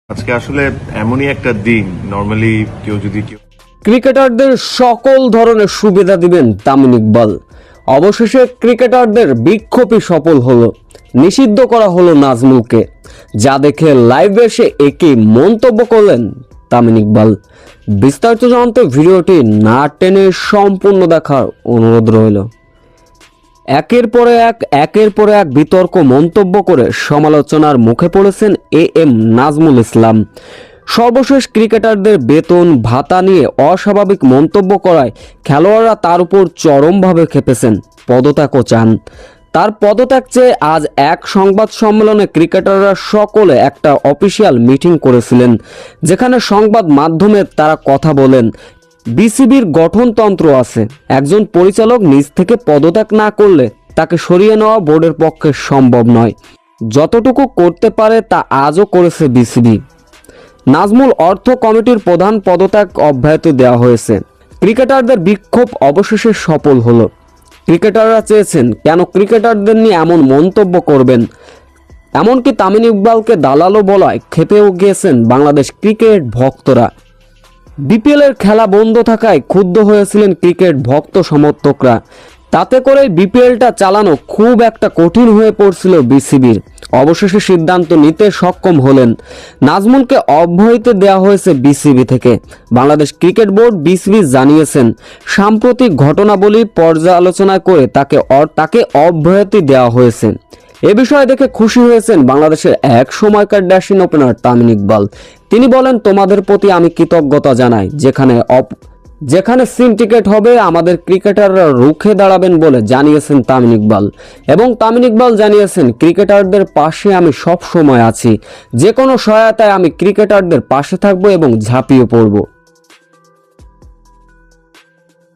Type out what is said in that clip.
আজকে আসলে এমনই একটা দিন, নরমালি কেউ ক্রিকেটারদের সকল ধরনের সুবিধা দিবেন তামিম ইকবাল। অবশেষে ক্রিকেটারদের বিক্ষোভই সফল হলো, নিষিদ্ধ করা হলো নাজমুলকে। যা দেখে লাইভে এসে একই মন্তব্য করলেন তামিম ইকবাল। বিস্তারিত জানতে ভিডিওটি না টেনে সম্পূর্ণ দেখার অনুরোধ রইল। একের পর এক বিতর্ক মন্তব্য করে সমালোচনার মুখে পড়েছেন AM নাজমুল ইসলাম। সর্বশেষ ক্রিকেটারদের বেতন ভাতা নিয়ে অস্বাভাবিক মন্তব্য করায় খেলোয়াড়রা তার উপর চরমভাবে ক্ষেপেছেন, পদত্যাগও চান। তার পদত্যাগ চেয়ে আজ এক সংবাদ সম্মেলনে ক্রিকেটাররা সকলে একটা অফিসিয়াল মিটিং করেছিলেন, যেখানে সংবাদ মাধ্যমে তারা কথা বলেন। বিসিবির গঠনতন্ত্র আছে, একজন পরিচালক নিজ থেকে পদত্যাগ না করলে তাকে সরিয়ে নেওয়া বোর্ডের পক্ষে সম্ভব নয়। যতটুকু করতে পারে তা আজও করেছে বিসিবি। নাজমুল অর্থ কমিটির প্রধান পদত্যাগ অব্যাহতি দেওয়া হয়েছে। ক্রিকেটারদের বিক্ষোভ অবশেষে সফল হলো। ক্রিকেটাররা চেয়েছেন কেন ক্রিকেটারদের নিয়ে এমন মন্তব্য করবেন। এমনকি তামিম ইকবালকে দালালও বলায় ক্ষেপেও গিয়েছেন বাংলাদেশ ক্রিকেট ভক্তরা। বিপিএল এর খেলা বন্ধ থাকায় ক্ষুব্ধ হয়েছিলেন ক্রিকেট ভক্ত সমর্থকরা। তাতে করে বিপিএলটা চালানো খুব একটা কঠিন হয়ে পড়ছিল বিসিবির। অবশেষে সিদ্ধান্ত নিতে সক্ষম হলেন। নাজমুলকে অব্যাহতি দেওয়া হয়েছে বিসিবি থেকে। বাংলাদেশ ক্রিকেট বোর্ড বিসিবি জানিয়েছেন সাম্প্রতিক ঘটনাবলী পর্যালোচনা করে তাকে অব্যাহতি দেওয়া হয়েছে। এ বিষয়ে দেখে খুশি হয়েছেন বাংলাদেশের এক সময়কার ড্যাশিং ওপেনার তামিম ইকবাল। তিনি বলেন, তোমাদের প্রতি আমি কৃতজ্ঞতা জানাই। যেখানে সিন্ডিকেট হবে আমাদের ক্রিকেটাররা রুখে দাঁড়াবেন বলে জানিয়েছেন তামিম ইকবাল। এবং তামিম ইকবাল জানিয়েছেন, ক্রিকেটারদের পাশে আমি সব সময় আছি। যে কোনো সহায়তায় আমি ক্রিকেটারদের পাশে থাকবো এবং ঝাঁপিয়ে পড়ব।